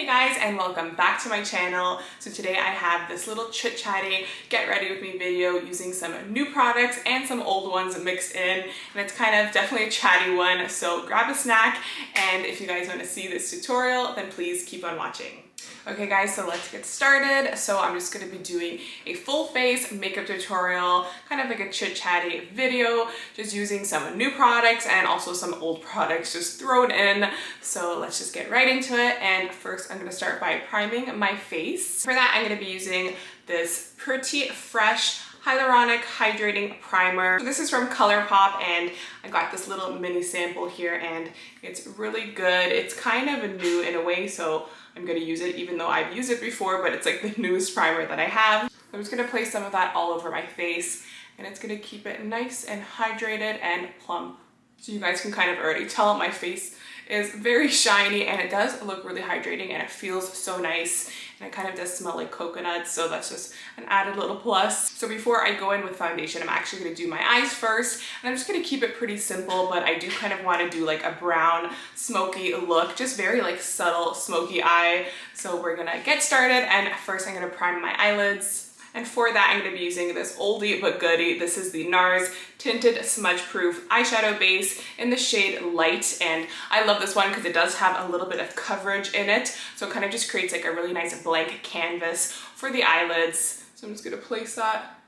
Hey guys, and welcome back to my channel. So today I have this little chit-chatty get ready with me video using some new products and some old ones mixed in, and it's kind of definitely a chatty one, so grab a snack, and if you guys want to see this tutorial then please keep on watching. Okay guys, so let's get started. So I'm just going to be doing a full face makeup tutorial, kind of like a chit-chatty video, just using some new products and also some old products just thrown in. So let's just get right into it. And first I'm going to start by priming my face. For that I'm going to be using this Pretty Fresh Hyaluronic Hydrating Primer. So this is from Colourpop, and I got this little mini sample here and it's really good. It's kind of new in a way, so I'm going to use it even though I've used it before, but it's like the newest primer that I have. I'm just going to place some of that all over my face, and it's going to keep it nice and hydrated and plump. So you guys can kind of already tell my face is very shiny, and it does look really hydrating and it feels so nice, and it kind of does smell like coconuts, so that's just an added little plus. So before I go in with foundation, I'm actually going to do my eyes first, and I'm just going to keep it pretty simple, but I do kind of want to do like a brown smoky look, just very like subtle smoky eye. So we're gonna get started, and first I'm going to prime my eyelids. And for that, I'm going to be using this oldie but goodie. This is the NARS Tinted Smudge-Proof eyeshadow base in the shade Light. And I love this one because it does have a little bit of coverage in it. So it kind of just creates like a really nice blank canvas for the eyelids. So I'm just going to place that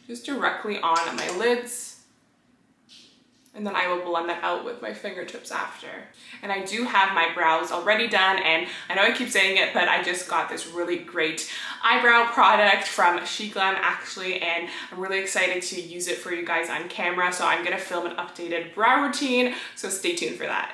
just directly on my lids. And then I will blend that out with my fingertips after. And I do have my brows already done, and I know I keep saying it, but I just got this really great eyebrow product from Sheglam actually, and I'm really excited to use it for you guys on camera. So I'm gonna film an updated brow routine, so stay tuned for that.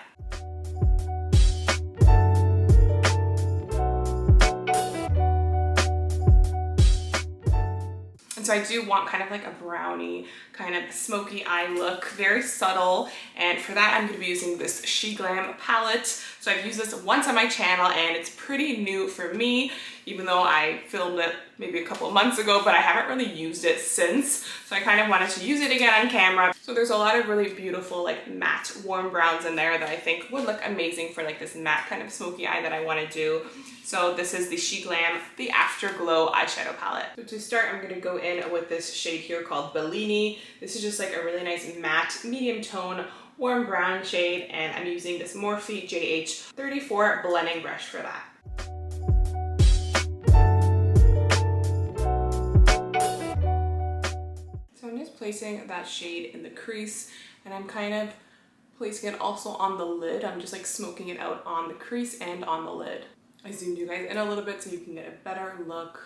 And so I do want kind of like a brownie, kind of smoky eye look, very subtle. And for that, I'm going to be using this Glam Palette. So I've used this once on my channel, and it's pretty new for me, even though I filmed it maybe a couple of months ago, but I haven't really used it since. So I kind of wanted to use it again on camera. So there's a lot of really beautiful like matte warm browns in there that I think would look amazing for like this matte kind of smoky eye that I want to do. So this is the Sheglam, the Afterglow eyeshadow palette. So to start, I'm going to go in with this shade here called Bellini. This is just like a really nice matte, medium tone, warm brown shade, and I'm using this Morphe JH34 blending brush for that. So I'm just placing that shade in the crease, and I'm kind of placing it also on the lid. I'm just like smoking it out on the crease and on the lid. I zoomed you guys in a little bit so you can get a better look.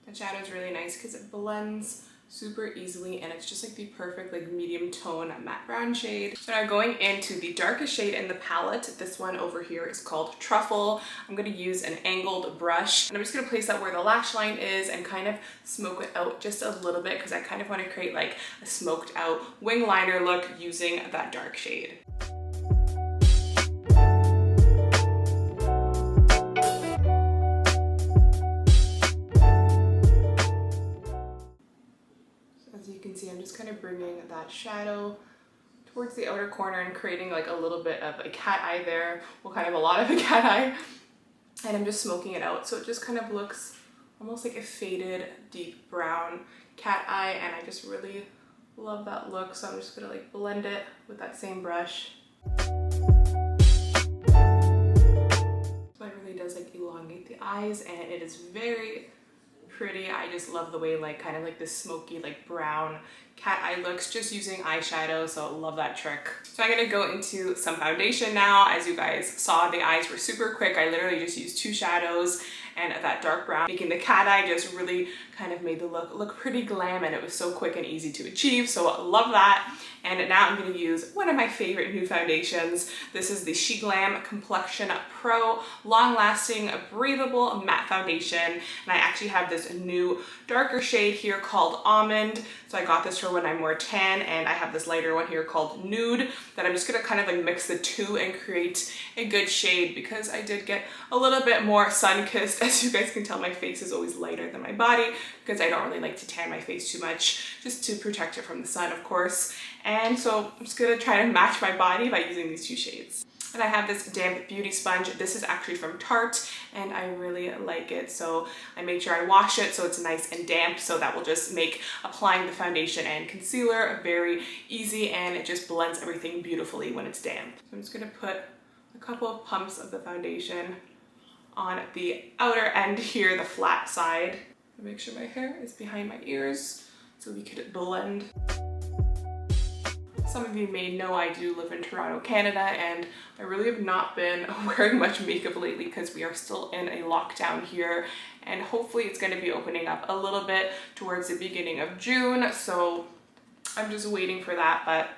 The shadow is really nice because it blends super easily, and it's just like the perfect like medium tone matte brown shade. So now going into the darkest shade in the palette, this one over here is called Truffle. I'm going to use an angled brush, and I'm just going to place that where the lash line is and kind of smoke it out just a little bit because I kind of want to create like a smoked out wing liner look using that dark shade. As you can see, I'm just kind of bringing that shadow towards the outer corner and creating like a little bit of a cat eye there. Well, kind of a lot of a cat eye. And I'm just smoking it out, so it just kind of looks almost like a faded deep brown cat eye, and I just really love that look. So I'm just gonna like blend it with that same brush. So it really does like elongate the eyes, and it is very pretty. I just love the way like kind of like this smoky like brown cat eye looks just using eyeshadow, so I love that trick. So I'm gonna go into some foundation now. As you guys saw, the eyes were super quick. I literally just used 2 shadows and that dark brown, making the cat eye just really kind of made the look pretty glam, and it was so quick and easy to achieve, so I love that. And now I'm going to use one of my favorite new foundations. This is the Sheglam Complexion Pro Long Lasting Breathable Matte Foundation, and I actually have this new darker shade here called Almond. So I got this for when I'm more tan, and I have this lighter one here called Nude that I'm just going to kind of like mix the two and create a good shade, because I did get a little bit more sun-kissed As you guys can tell, my face is always lighter than my body because I don't really like to tan my face too much, just to protect it from the sun, of course. And so I'm just gonna try to match my body by using these two shades. And I have this damp beauty sponge. This is actually from Tarte and I really like it. So I make sure I wash it so it's nice and damp, so that will just make applying the foundation and concealer very easy, and it just blends everything beautifully when it's damp. So I'm just gonna put a couple of pumps of the foundation on the outer end here, the flat side. Make sure my hair is behind my ears so we could blend. Some of you may know I do live in Toronto, Canada, and I really have not been wearing much makeup lately because we are still in a lockdown here, and hopefully it's going to be opening up a little bit towards the beginning of June, so I'm just waiting for that. But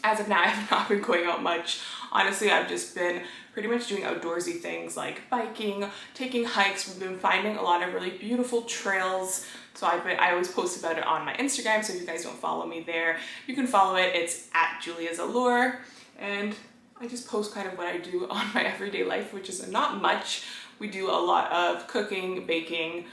as of now, I have not been going out much. Honestly, I've just been pretty much doing outdoorsy things like biking, taking hikes. We've been finding a lot of really beautiful trails. So I always post about it on my Instagram, so if you guys don't follow me there, you can follow it. It's at JULIASALLURE, and I just post kind of what I do on my everyday life, which is not much. We do a lot of cooking, baking,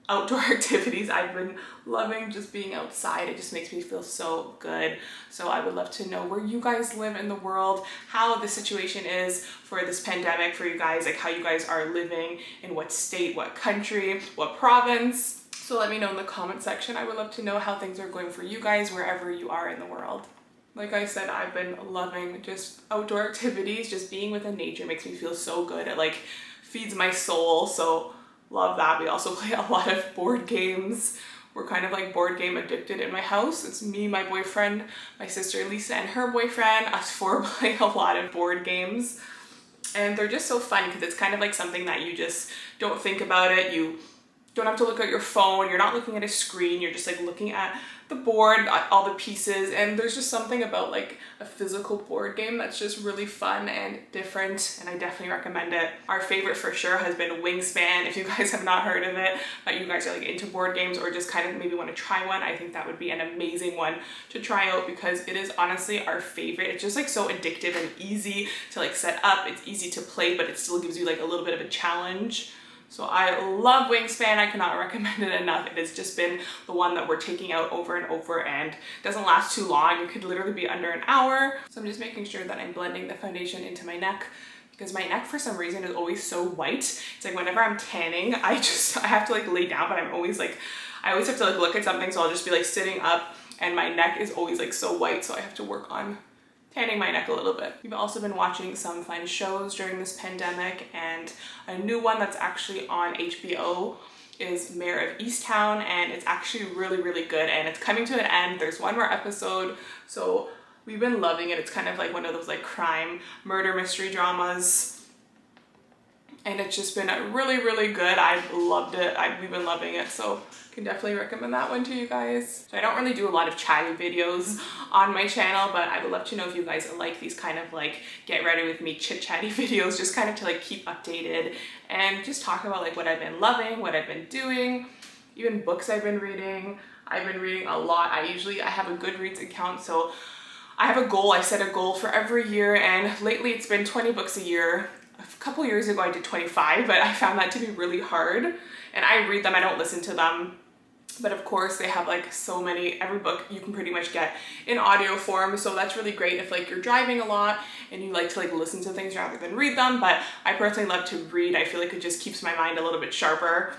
outdoor activities. I've been loving just being outside. It just makes me feel so good. So I would love to know where you guys live in the world, how the situation is for this pandemic for you guys, like how you guys are living, in what state, what country, what province. So let me know in the comment section. I would love to know how things are going for you guys wherever you are in the world. Like I said, I've been loving just outdoor activities. Just being within nature makes me feel so good. It like feeds my soul, so love that. We also play a lot of board games. We're kind of like board game addicted in my house. It's me, my boyfriend, my sister Lisa, and her boyfriend. Us four play a lot of board games. And they're just so fun because it's kind of like something that you just don't think about it. You don't have to look at your phone. You're not looking at a screen. You're just like looking at the board, all the pieces, and there's just something about like a physical board game that's just really fun and different, and I definitely recommend it. Our favorite for sure has been WINGSPAN. If you guys have not heard of it, but you guys are like into board games or just kind of maybe want to try one, I think that would be an amazing one to try out because it is honestly our favorite. It's just like so addictive and easy to like set up. It's easy to play, but it still gives you like a little bit of a challenge. So I love WINGSPAN. I cannot recommend it enough. It has just been the one that we're taking out over and over, and doesn't last too long. It could literally be under an hour. So I'm just making sure that I'm blending the foundation into my neck because my neck for some reason is always so white. It's like whenever I'm tanning, I have to like lay down, but I'm always like, I always have to like look at something, so I'll just be like sitting up and my neck is always like so white, so I have to work on tanning my neck a little bit. We've also been watching some fun shows during this pandemic, and a new one that's actually on HBO is Mayor of Easttown, and it's actually really, really good, and it's coming to an end. There's one more episode, so we've been loving it. It's kind of like one of those like crime, murder mystery dramas, and it's just been really, really good. I've loved it. We've been loving it, so can definitely recommend that one to you guys. So I don't really do a lot of chatty videos on my channel, but I would love to know if you guys like these kind of like get ready with me chit-chatty videos, just kind of to like keep updated and just talk about like what I've been loving, what I've been doing, even books I've been reading. I've been reading a lot. I have a Goodreads account, so I have a goal. I set a goal for every year, and lately it's been 20 books a year. A couple years ago I did 25, but I found that to be really hard, and I read them, I don't listen to them. But of course they have like so many, every book you can pretty much get in audio form, so that's really great if like you're driving a lot and you like to like listen to things rather than read them. But I personally love to read. I feel like it just keeps my mind a little bit sharper,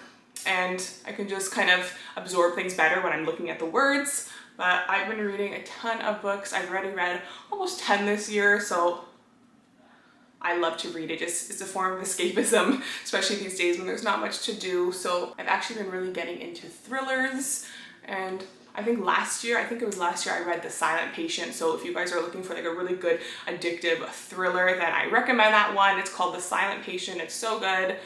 and I can just kind of absorb things better when I'm looking at the words. But I've been reading a ton of books. I've already read almost 10 this year, so I love to read. It's a form of escapism, especially these days when there's not much to do. So I've actually been really getting into thrillers, and I think it was last year I read The Silent Patient. So if you guys are looking for like a really good addictive thriller, then I recommend that one. It's called The Silent Patient. It's so good.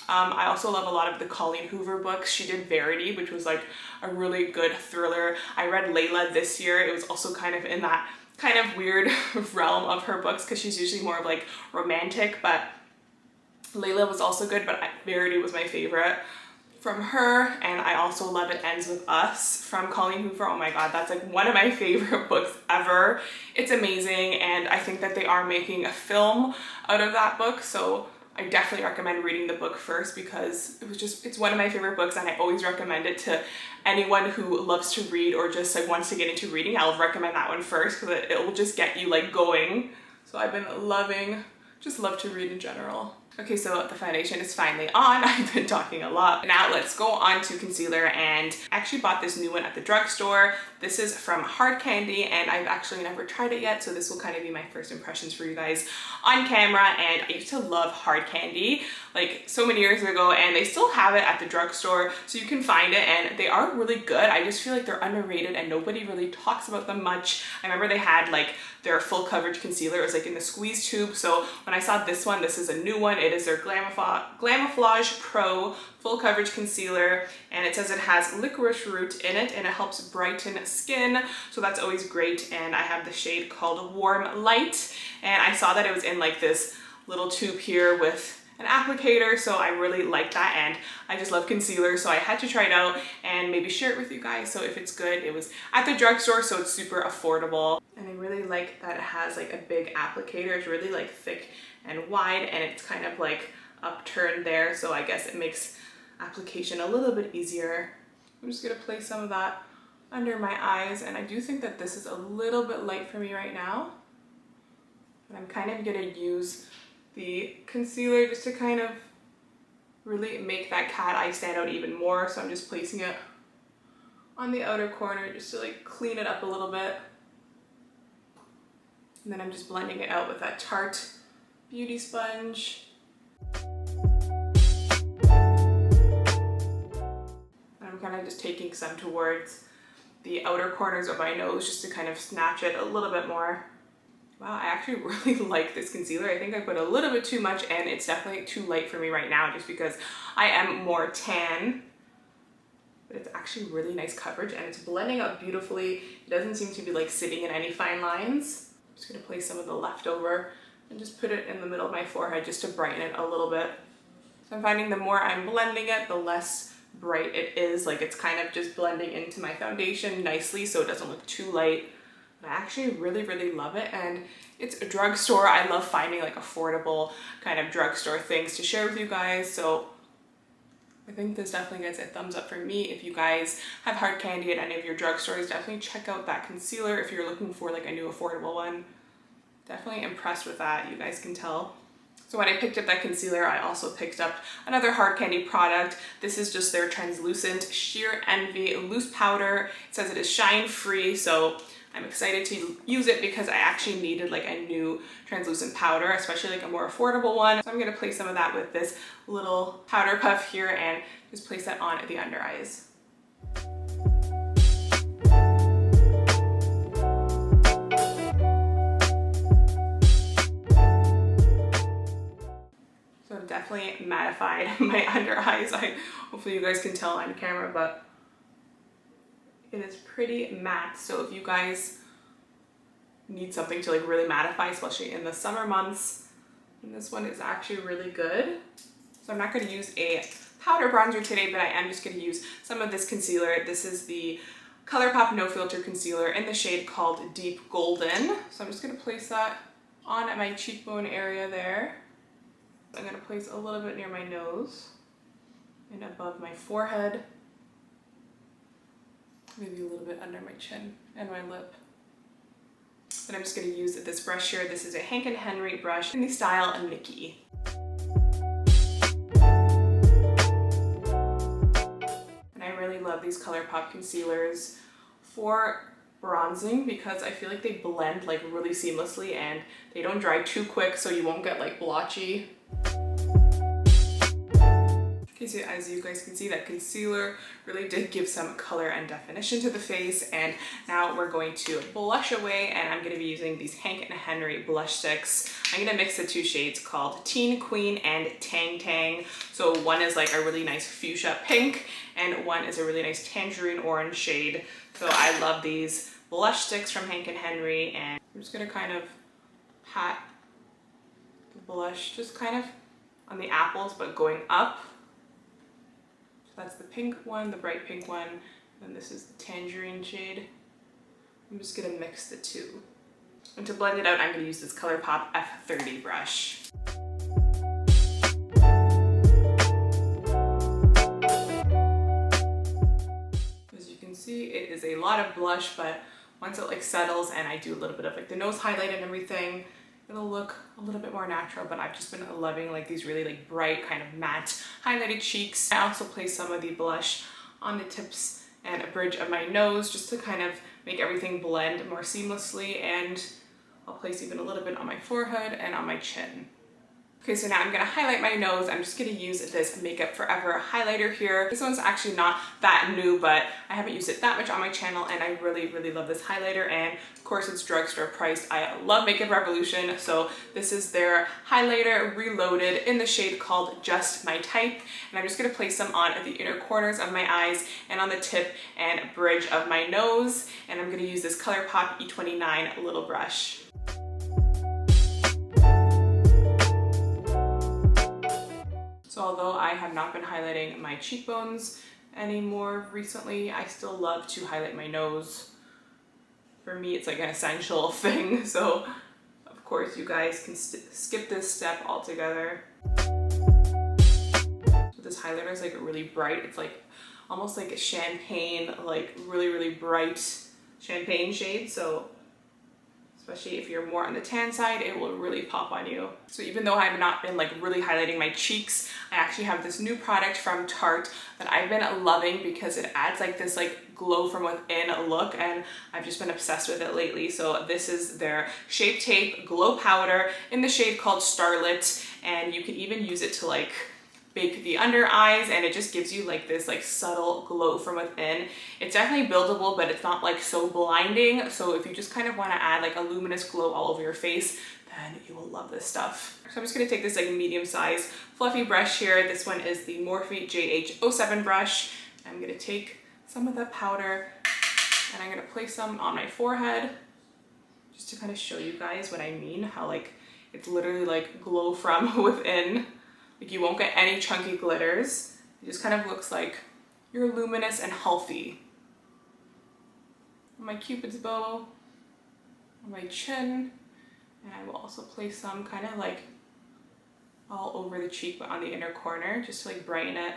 I also love a lot of the Colleen Hoover books. She did Verity, which was like a really good thriller. I read LAYLA this year. It was also kind of in that kind of weird realm of her books because she's usually more of like romantic, but LAYLA was also good, but Verity was my favorite from her. And I also love It Ends With Us from Colleen Hoover. Oh my god, that's like one of my favorite books ever. It's amazing, and I think that they are making a film out of that book, so I definitely recommend reading the book first because it's one of my favorite books, and I always recommend it to anyone who loves to read or just like wants to get into reading. I'll recommend that one first because it will just get you like going. So I've been just love to read in general. Okay, so the foundation is finally on. I've been talking a lot. Now let's go on to concealer, and I actually bought this new one at the drugstore. This is from Hard Candy, and I've actually never tried it yet, so this will kind of be my first impressions for you guys on camera. And I used to love Hard Candy like so many years ago, and they still have it at the drugstore, so you can find it, and they are really good. I just feel like they're underrated and nobody really talks about them much. I remember they had like their full coverage concealer. It was like in the squeeze tube. So when I saw this one, this is a new one. It is their Glamoflauge Pro full coverage concealer, and it says it has licorice root in it and it helps brighten skin, so that's always great. And I have the shade called Warm Light, and I saw that it was in like this little tube here with an applicator, so I really like that, and I just love concealer, so I had to try it out and maybe share it with you guys. So if it's good, it was at the drugstore, so it's super affordable, and I really like that it has like a big applicator. It's really like thick and wide, and it's kind of like upturned there, so I guess it makes application a little bit easier. I'm just gonna place some of that under my eyes, and I do think that this is a little bit light for me right now, but I'm kind of gonna use the concealer just to kind of really make that cat eye stand out even more. So I'm just placing it on the outer corner just to like clean it up a little bit, and then I'm just blending it out with that Tarte beauty sponge. I'm kind of just taking some towards the outer corners of my nose just to kind of snatch it a little bit more. Wow, I actually really like this concealer. I think I put a little bit too much, and it's definitely too light for me right now just because I am more tan. But it's actually really nice coverage, and it's blending out beautifully. It doesn't seem to be like sitting in any fine lines. I'm just gonna place some of the leftover and just put it in the middle of my forehead just to brighten it a little bit. So I'm finding the more I'm blending it, the less bright it is. Like it's kind of just blending into my foundation nicely so it doesn't look too light. I actually really love it, and it's a drugstore. I love finding like affordable kind of drugstore things to share with you guys, so I think this definitely gets a thumbs up for me. If you guys have Hard Candy at any of your drugstores, definitely check out that concealer if you're looking for like a new affordable one. Definitely impressed with that, you guys can tell. So when I picked up that concealer, I also picked up another Hard Candy product. This is just their translucent Sheer Envy loose powder. It says it is shine free, so I'm excited to use it because I actually needed like a new translucent powder, especially like a more affordable one. So I'm gonna place some of that with this little powder puff here and just place that on the under eyes. So I've definitely mattified my under eyes. Hopefully you guys can tell on camera, but it is pretty matte. So if you guys need something to like really mattify, especially in the summer months, and this one is actually really good. So I'm not going to use a powder bronzer today, but I am just going to use some of this concealer. This is the Colourpop No Filter Concealer in the shade called Deep Golden. So I'm just going to place that on at my cheekbone area there. I'm going to place a little bit near my nose and above my forehead. Maybe a little bit under my chin and my lip. And I'm just going to use this brush here. This is a Hank & Henry brush in the style Mickey. And I really love these Colourpop concealers for bronzing because I feel like they blend like really seamlessly and they don't dry too quick, so you won't get like blotchy. Okay, so as you guys can see, that concealer really did give some color and definition to the face, and now we're going to blush away, and I'm going to be using these Hank & Henry blush sticks. I'm going to mix the two shades called Teen Queen and Tang. So one is like a really nice fuchsia pink, and one is a really nice tangerine orange shade. So I love these blush sticks from Hank & Henry, and I'm just going to kind of pat the blush just kind of on the apples, but going up. That's the pink one, the bright pink one, and this is the tangerine shade. I'm just gonna mix the two. And to blend it out, I'm gonna use this Colourpop F30 brush. lot of blush, but once it like settles and I do a little bit of like the nose highlight and everything, it'll look a little bit more natural. But I've just been loving like these really like bright kind of matte highlighted cheeks. I also place some of the blush on the tips and a bridge of my nose just to kind of make everything blend more seamlessly, and I'll place even a little bit on my forehead and on my chin. Okay, so now I'm gonna highlight my nose. I'm just gonna use this Makeup Forever highlighter here. This one's actually not that new, but I haven't used it that much on my channel, and I really, really love this highlighter, and of course it's drugstore priced. I love Makeup Revolution, so this is their highlighter reloaded in the shade called Just My Type, and I'm just gonna place some on the inner corners of my eyes and on the tip and bridge of my nose, and I'm gonna use this Colourpop E29 little brush. So although I have not been highlighting my cheekbones anymore recently, I still love to highlight my nose. For me, it's like an essential thing. So of course you guys can skip this step altogether. So this highlighter is like really bright. It's like almost like a champagne, like really, really bright champagne shade. So especially if you're more on the tan side, it will really pop on you. So even though I've not been like really highlighting my cheeks, I actually have this new product from Tarte that I've been loving because it adds like this like glow from within look, and I've just been obsessed with it lately. So this is their Shape Tape Glow Powder in the shade called Starlit, and you can even use it to like bake the under eyes, and it just gives you like this like subtle glow from within. It's definitely buildable, but it's not like so blinding. So if you just kind of want to add like a luminous glow all over your face, then you will love this stuff. So I'm just going to take this like medium size fluffy brush here. This one is the Morphe JH07 brush. I'm going to take some of the powder and I'm going to place some on my forehead just to kind of show you guys what I mean, how like it's literally like glow from within. Like you won't get any chunky glitters. It just kind of looks like you're luminous and healthy. On my Cupid's bow, on my chin, and I will also place some kind of like all over the cheek but on the inner corner just to like brighten it.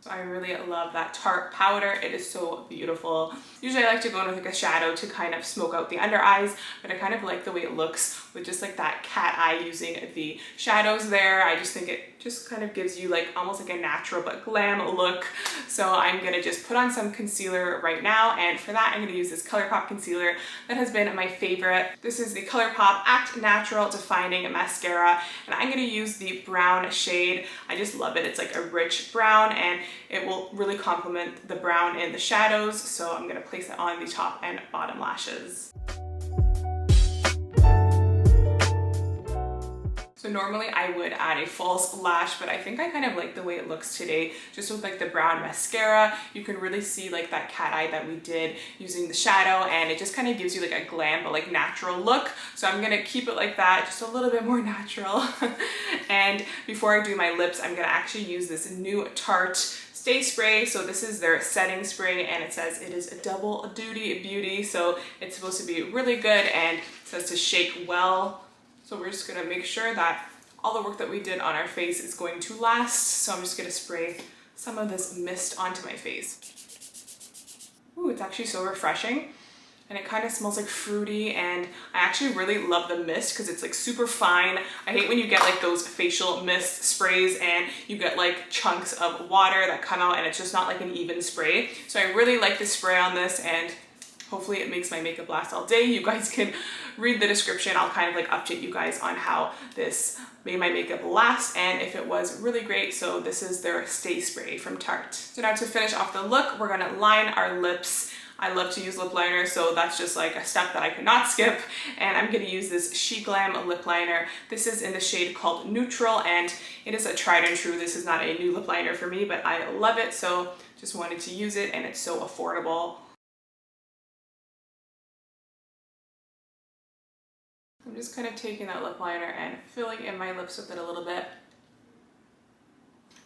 So I really love that Tarte powder. It is so beautiful. Usually I like to go in with like a shadow to kind of smoke out the under eyes, but I kind of like the way it looks with just like that cat eye using the shadows there. I just think it just kind of gives you like almost like a natural but glam look. So I'm gonna just put on some concealer right now, and for that I'm gonna use this Colourpop concealer that has been my favorite. This is the Colourpop Act Natural Defining Mascara, and I'm gonna use the brown shade. I just love it. It's like a rich brown, and it will really complement the brown in the shadows. So I'm gonna place it on the top and bottom lashes. So normally I would add a false lash, but I think I kind of like the way it looks today, just with like the brown mascara. You can really see like that cat eye that we did using the shadow, and it just kind of gives you like a glam but like natural look. So I'm gonna keep it like that, just a little bit more natural. And before I do my lips, I'm gonna actually use this new Tarte Stay Spray. So this is their setting spray, and it says it is a double duty beauty. So it's supposed to be really good, and it says to shake well. So we're just gonna make sure that all the work that we did on our face is going to last. So I'm just gonna spray some of this mist onto my face. Ooh, it's actually so refreshing. And it kind of smells like fruity, and I actually really love the mist because it's like super fine. I hate when you get like those facial mist sprays and you get like chunks of water that come out and it's just not like an even spray. So I really like the spray on this, and hopefully it makes my makeup last all day. You guys can read the description. I'll kind of like update you guys on how this made my makeup last and if it was really great. So this is their Stay Spray from Tarte. So now to finish off the look, we're gonna line our lips. I love to use lip liner, so that's just like a step that I could not skip. And I'm gonna use this Sheglam lip liner. This is in the shade called Neutral, and it is a tried and true. This is not a new lip liner for me, but I love it, so just wanted to use it, and it's so affordable. I'm just kind of taking that lip liner and filling in my lips with it a little bit.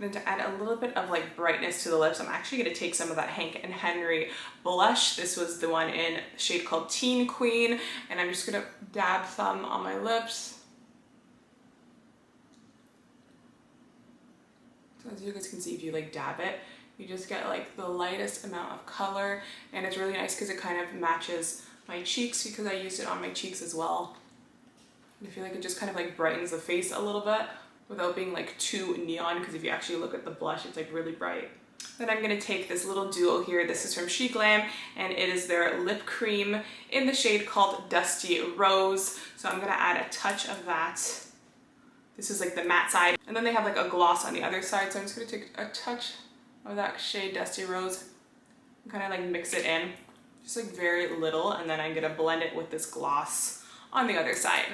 And then to add a little bit of like brightness to the lips, I'm actually going to take some of that Hank and Henry blush. This was the one in a shade called Teen Queen, and I'm just going to dab some on my lips. So as you guys can see, if you like dab it, You just get like the lightest amount of color, and it's really nice because it kind of matches my cheeks because I used it on my cheeks as well. And I feel like it just kind of like brightens the face a little bit without being like too neon, because if you actually look at the blush, it's like really bright. Then I'm gonna take this little duo here. This is from Sheglam, and it is their lip cream in the shade called Dusty Rose. So I'm gonna add a touch of that. This is like the matte side. And then they have like a gloss on the other side. So I'm just gonna take a touch of that shade Dusty Rose and kind of like mix it in. Just like very little, and then I'm gonna blend it with this gloss on the other side.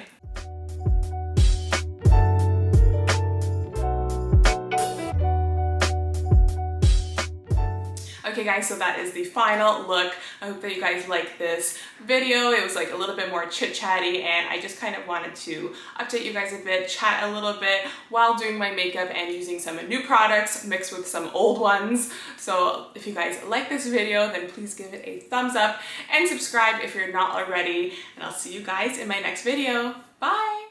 Okay guys, so that is the final look. I hope that you guys like this video. It was like a little bit more chit-chatty, and I just kind of wanted to update you guys a bit, chat a little bit while doing my makeup and using some new products mixed with some old ones. So if you guys like this video, then please give it a thumbs up and subscribe if you're not already, and I'll see you guys in my next video. Bye!